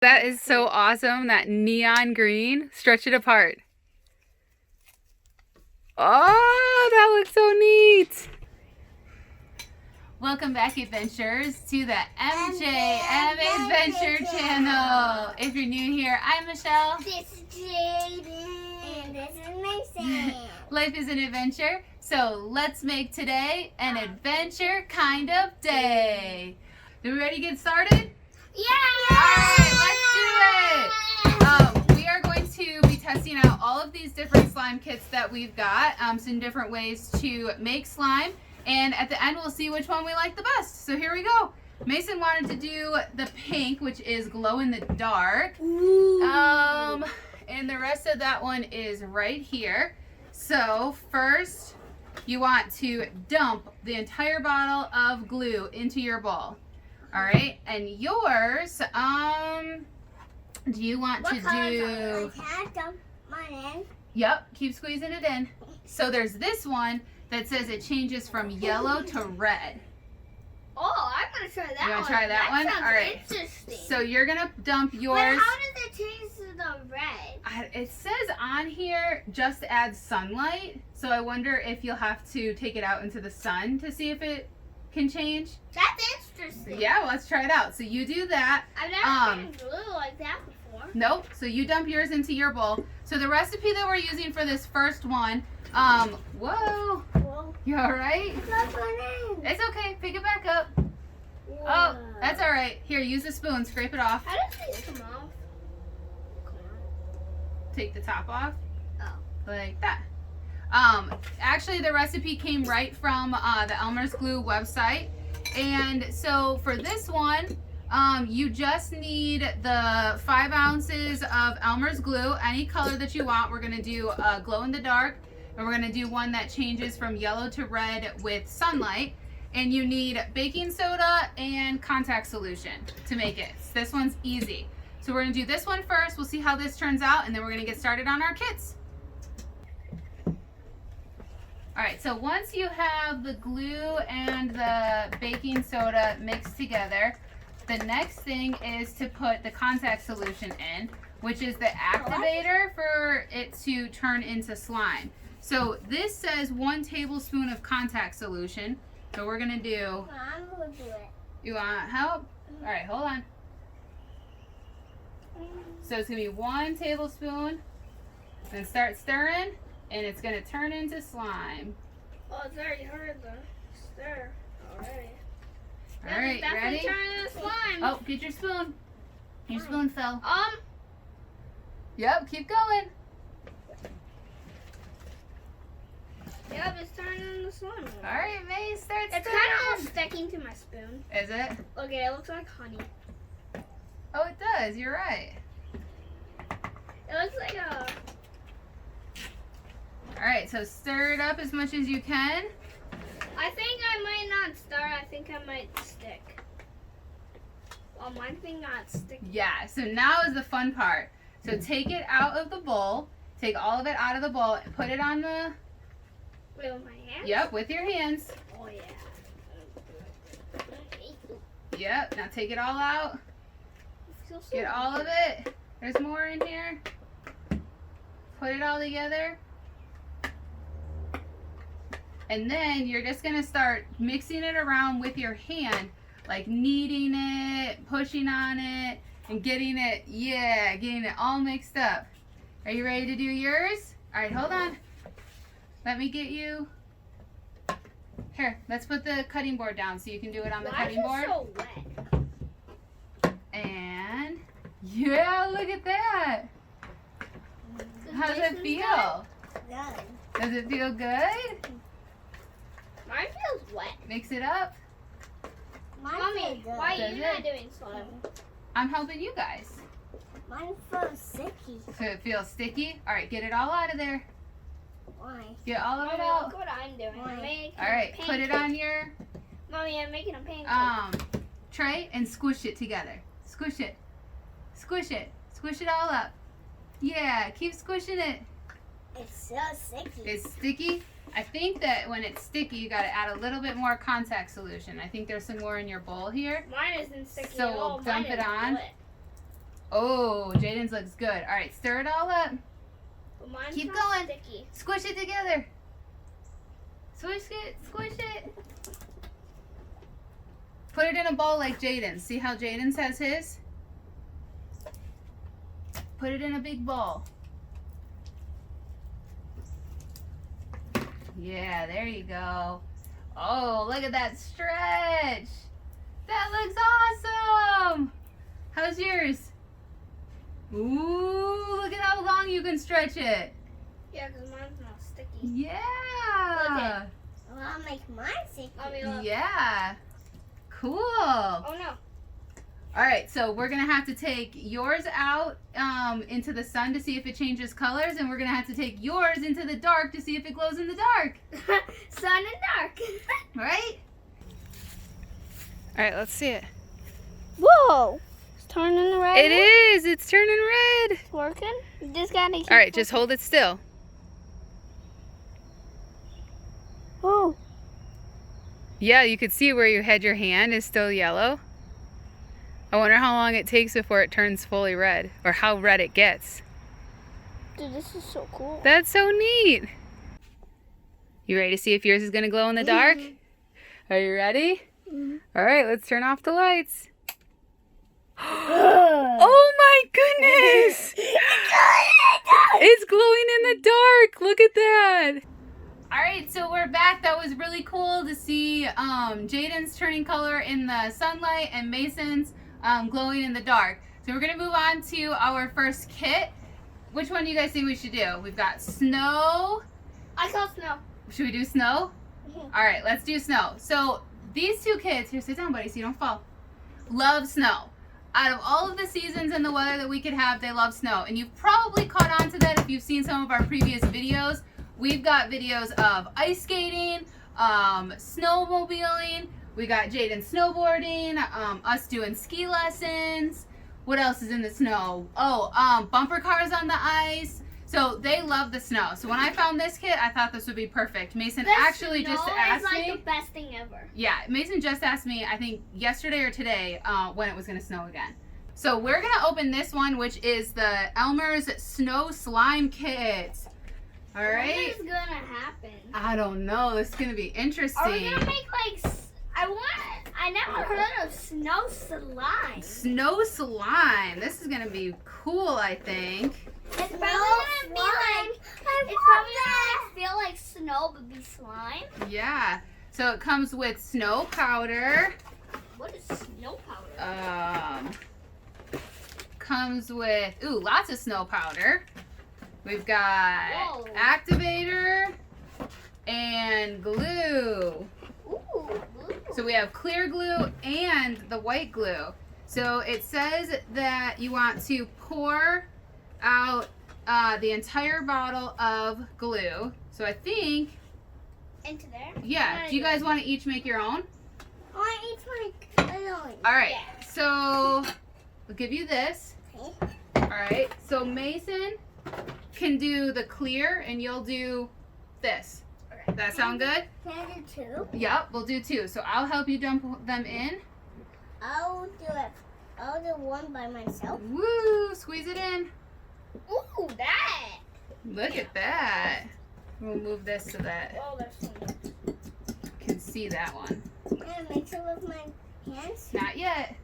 That is so awesome, that neon green. Stretch it apart. Oh, that looks so neat. Welcome back, adventurers, to the MJM Adventure Channel. If you're new here, I'm Michelle. This is Jaden. And this is Mason. Life is an adventure, so let's make today an adventure kind of day. Are we ready to get started? Yeah! Alright, let's do it! We are going to be testing out all of these different slime kits that we've got, some different ways to make slime, and at the end we'll see which one we like the best. So here we go. Mason wanted to do the pink, which is glow in the dark. And the rest of that one is right here. So first, you want to dump the entire bottle of glue into your bowl. All right, and yours, do you want to do? Can I dump mine in? Yep, keep squeezing it in. So there's this one that says it changes from yellow to red. Oh, I'm gonna try that one. You want to try that one? Sounds All right. interesting. So you're gonna dump yours. But how does it change to the red? It says on here just add sunlight. So I wonder if you'll have to take it out into the sun to see if it can change. That's interesting. Yeah, well, let's try it out. So you do that. I've never seen glue like that before. Nope. So you dump yours into your bowl. So the recipe that we're using for this first one, whoa. Whoa. You all right? Dump mine in. It's okay. Pick it back up. Oh, that's all right. Here, use a spoon. Scrape it off. How does this come off? Take the top off. Oh. Like that. Actually, the recipe came right from the Elmer's Glue website. And so for this one, you just need the 5 ounces of Elmer's Glue, any color that you want. We're going to do glow in the dark, and we're going to do one that changes from yellow to red with sunlight. And you need baking soda and contact solution to make it. This one's easy. So we're going to do this one first. We'll see how this turns out, and then we're going to get started on our kits. All right, so once you have the glue and the baking soda mixed together, the next thing is to put the contact solution in, which is the activator for it to turn into slime. So this says 1 tablespoon of contact solution. So we're gonna do. I'm gonna do it. You want help? All right, hold on. So it's gonna be 1 tablespoon. Then start stirring. And it's going to turn into slime. Oh, it's already heard the stir already. All right, ready? Turn into slime. Oh, get your spoon. Your spoon fell. Yep, keep going. Yep, it's turning into slime. All right, May, start It's stirring. kind of sticking to my spoon. Is it? Look, it looks like honey. Oh, it does. You're right. It looks like a... All right, so stir it up as much as you can. I think I might not stir. I think I might stick. Well, my thing not stick. Yeah, so now is the fun part. So take it out of the bowl. Take all of it out of the bowl. Put it on the... Wait, with my hands? Yep, with your hands. Oh, yeah. Yep, now take it all out. Get all of it. There's more in here. Put it all together. And then you're just going to start mixing it around with your hand, like kneading it, pushing on it, and getting it all mixed up. Are you ready to do yours? All right, hold on. Let me get you. Here, let's put the cutting board down so you can do it on the cutting board. Why is it so wet? And yeah, look at that. How does it feel? Good. Does it feel good? Mine feels wet. Mix it up. Mommy, why Does are you it? not doing slime? I'm helping you guys. Mine feels sticky. So it feels sticky. All right, get it all out of there. Why? Get all of it Mommy, out. look what I'm doing. All I'm making right, a put it on your Mommy, I'm making a pancake. tray and squish it together. Squish it. Squish it. Squish it all up. Yeah, keep squishing it. It's so sticky. It's sticky. I think that when it's sticky, you got to add a little bit more contact solution. I think there's some more in your bowl here. Mine isn't sticky So at all. we'll dump Mine it is on. wet. Oh, Jaden's looks good. All right, stir it all up. But mine's Keep not going. sticky. Squish it together. Squish it, squish it. Put it in a bowl like Jaden's. See how Jaden's has his? Put it in a big bowl. Yeah, there you go. Oh, look at that stretch. That looks awesome. How's yours? Ooh, look at how long you can stretch it. Yeah, because mine's not sticky. Yeah. Well, I'll make mine sticky. Mommy, look. Yeah. Cool. Oh no. All right, so we're gonna have to take yours out into the sun to see if it changes colors, and we're gonna have to take yours into the dark to see if it glows in the dark. Sun and dark. Right? All right, let's see it. Whoa! It's turning red. It is. It's turning red. It's working. You just gotta keep. All right, just hold it still. Oh. Yeah, you could see where you had your hand is still yellow. I wonder how long it takes before it turns fully red, or how red it gets. Dude, this is so cool. That's so neat. You ready to see if yours is gonna glow in the dark? Are you ready? All right, let's turn off the lights. Oh my goodness! It's glowing in the dark. Look at that. All right, so we're back. That was really cool to see Jaden's turning color in the sunlight and Mason's glowing in the dark. So we're gonna move on to our first kit. Which one do you guys think we should do? We've got snow. I call snow. Should we do snow? All right, let's do snow. So these two kids, here, sit down, buddy, so you don't fall, love snow. Out of all of the seasons and the weather that we could have, they love snow. And you've probably caught on to that if you've seen some of our previous videos. We've got videos of ice skating, snowmobiling. We got Jaden snowboarding, us doing ski lessons. What else is in the snow? Oh, bumper cars on the ice. So they love the snow. So when I found this kit, I thought this would be perfect. Mason actually just asked It's like me. the best thing ever. Yeah, Mason just asked me, I think yesterday or today, when it was going to snow again. So we're going to open this one, which is the Elmer's Snow Slime Kit. All right. What is gonna happen? I don't know. This is going to be interesting. Are we gonna make like? I never heard of snow slime. Snow slime. This is going to be cool, I think. It's probably gonna be like. It's probably gonna feel like snow, but be slime. Yeah. So it comes with snow powder. What is snow powder? Comes with lots of snow powder. We've got Whoa. activator and glue. Ooh. So we have clear glue and the white glue. So it says that you want to pour out the entire bottle of glue. So I think, Into there. yeah. Do you guys want to each make your own? I eat my alone. All right. Yeah. So I'll give you this. Okay. All right. So Mason can do the clear, and you'll do this. Does that sound good? Can I do two? Yep. We'll do two. So I'll help you dump them in. I'll do it. I'll do one by myself. Woo! Squeeze it in. Ooh, that. Look at that. We'll move this so that Oh, there's some. you can see that one. Can I mix it with my hands? Not yet.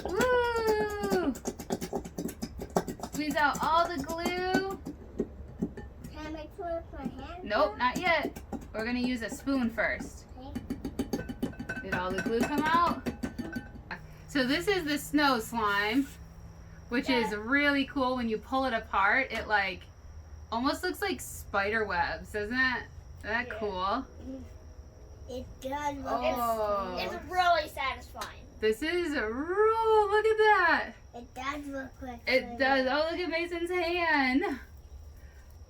Woo! Squeeze out all the glue. Can I mix it with my hands? Nope, not yet. We're gonna use a spoon first. Did all the glue come out? So this is the snow slime, which is really cool. When you pull it apart, it like almost looks like spider webs, doesn't it? Isn't that cool? It does look. Oh. It's really satisfying. This is a rule. Look at that. It does look like. It does. Oh, look at Mason's hand.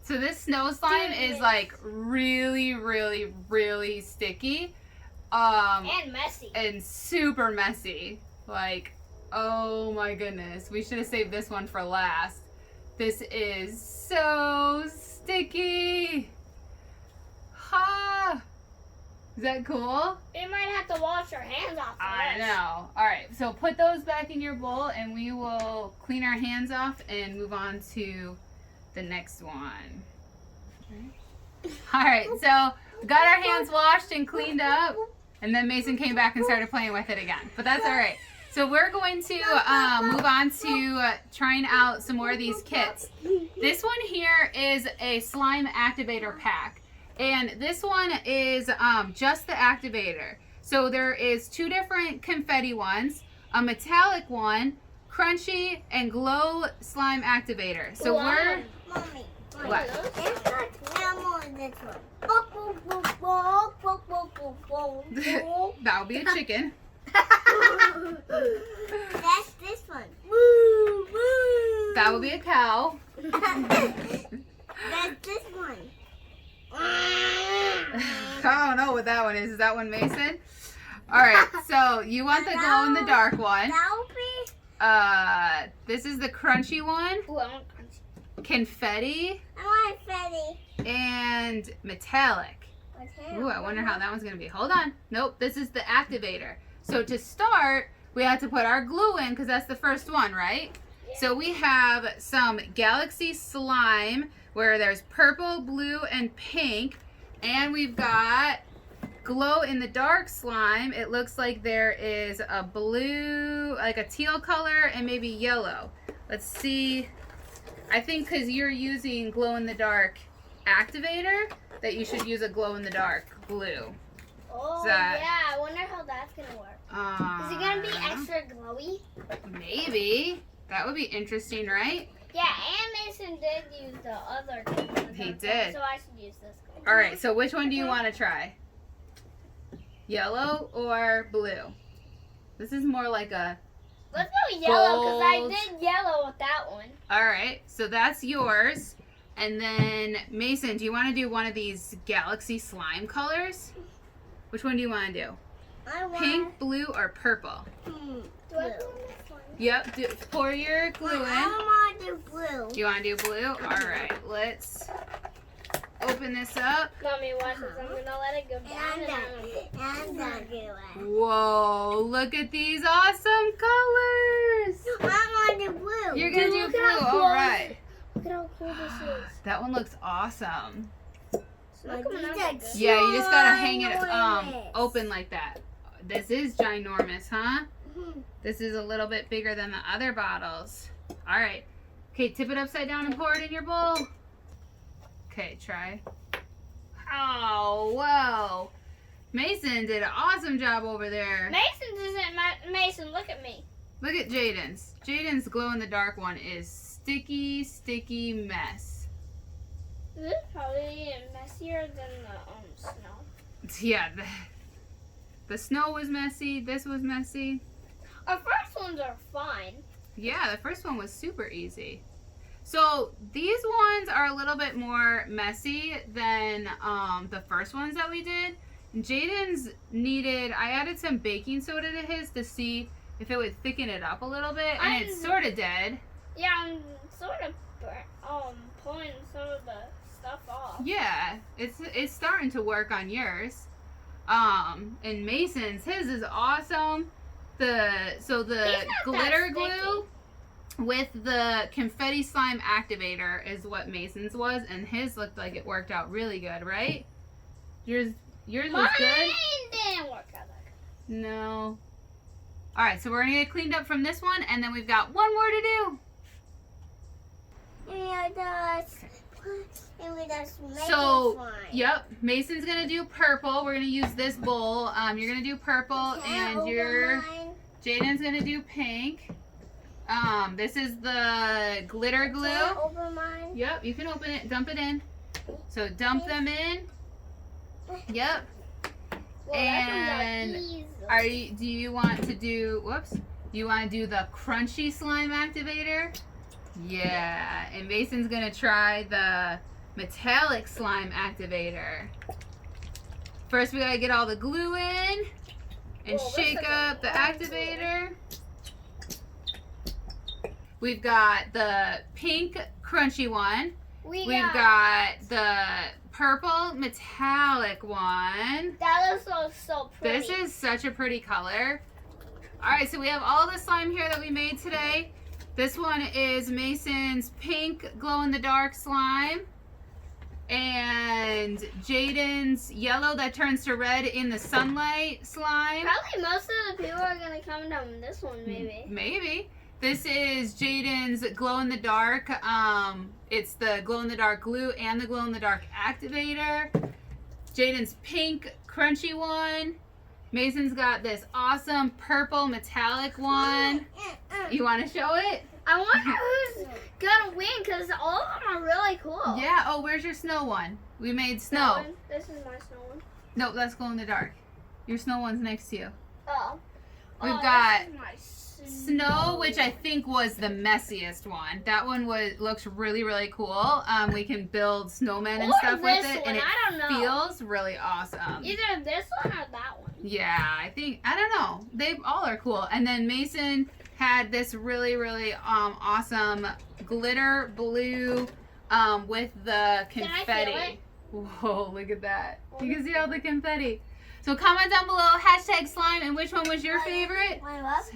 So this snow slime is like really, really, really sticky. And messy. And super messy. Like, oh my goodness. We should have saved this one for last. This is so sticky. Ha! Is that cool? We might have to wash our hands off. I know. All right, so put those back in your bowl and we will clean our hands off and move on to the next one. All right, so we got our hands washed and cleaned up, and then Mason came back and started playing with it again, but that's all right. So we're going to move on to trying out some more of these kits. This one here is a slime activator pack. And this one is just the activator. So there is 2 different confetti ones, a metallic one, crunchy, and glow slime activator. So we're... Mommy. What? Let's start now on this one. That would be a chicken. That's this one. That would be a cow. That's this one. I don't know what that one is. Is that one Mason? All right, so you want the glow in the dark one. That'll be. This is the crunchy one, Ooh, I want crunchy. confetti, I want Freddy. and metallic. Ooh, I wonder how that one's gonna be. Hold on. Nope, this is the activator. So to start, we have to put our glue in because that's the first one, right? Yeah. So we have some Galaxy Slime where there's purple, blue, and pink. And we've got glow in the dark slime. It looks like there is a blue, like a teal color, and maybe yellow. Let's see. I think because you're using glow in the dark activator, that you should use a glow in the dark blue. Oh, that- yeah. I wonder how that's going to work. Is it going to be extra glowy? Maybe. That would be interesting, right? Yeah, and Mason did use the other one. He did. So I should use this one. All right, so which one do you want to try? Yellow or blue? This is more like a... Let's go yellow because I Bold. did yellow with that one. All right, so that's yours. And then, Mason, do you want to do one of these Galaxy Slime colors? Which one do you want to do? I want. Pink, blue, or purple? Do I do this one? Yep, pour your glue in. I want the blue. Do you want to do blue? All right, let's open this up. Mommy, watch this. I'm going to let it go down. And the blue. Whoa, look at these awesome colors. I want the blue. You're going to do Look blue, how all cool. right. Look at how cool this is. That one looks awesome. It's not coming out that good. Yeah, you just gotta hang it Ginormous. open like that. This is ginormous, huh? Mhm. This is a little bit bigger than the other bottles. All right. Okay, tip it upside down and pour it in your bowl. Okay, try. Oh, whoa. Mason did an awesome job over there. Mason isn't Mason. Look at me. Look at Jaden's. Jaden's glow in the dark one is sticky mess. This is probably messier than the snow. Yeah, the snow was messy. This was messy. Our first ones are fine. Yeah, the first one was super easy. So these ones are a little bit more messy than the first ones that we did. Jaden's I added some baking soda to his to see if it would thicken it up a little bit, and it sort of did. Yeah, I'm sort of pulling some of the stuff off. Yeah, it's starting to work on yours. And Mason's, his is awesome. He's not The glitter that glue with the confetti slime activator is what Mason's was, and his looked like it worked out really good, right? Yours was Mine good? didn't work out that good. No. All right, so we're gonna get cleaned up from this one, and then we've got one more to do. So, yep, Mason's gonna do purple. We're gonna use this bowl. You're gonna do purple, and Jaden's gonna do pink. This is the glitter glue. Open mine. Yep, you can open it, dump it in. So dump them in. Yep. Well, And that comes out easily. Do you want to do, do you want to do the crunchy slime activator? Yeah, and Mason's gonna try the metallic slime activator. First we gotta get all the glue in and Whoa, shake that's like up the a lot of activator. We've got the pink crunchy one. We've We've got the purple metallic one. That looks so pretty. This is such a pretty color. All right, so we have all the slime here that we made today. This one is Mason's pink glow-in-the-dark slime. And Jaden's yellow that turns to red in the sunlight slime. Probably most of the people are gonna comment on this one, maybe. Maybe. This is Jaden's glow-in-the-dark. It's the glow-in-the-dark glue and the glow-in-the-dark activator. Jaden's pink crunchy one. Mason's got this awesome purple metallic one. You want to show it? I wonder who's gonna win because all of them are really cool. Yeah. Oh, where's your snow one? We made That snow. one. This is my snow one. Nope, that's glow-in-the-dark. Your snow one's next to you. Oh. We've Oh, got this is my Snow, which I think was the messiest one. That one looks really, really cool. We can build snowmen and Or stuff with this it, and one, it I don't know. feels really awesome. Either this one or that one. Yeah, I don't know. They all are cool. And then Mason had this really, really awesome glitter blue with the Can I feel confetti. Whoa, look at that. You can see all the confetti. So comment down below, #slime, and which one was your favorite? Mine looks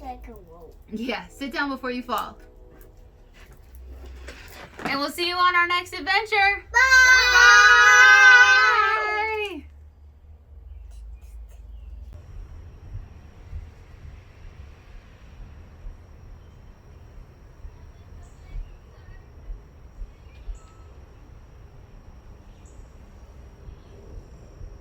like a rope. Yeah, sit down before you fall. And we'll see you on our next adventure. Bye!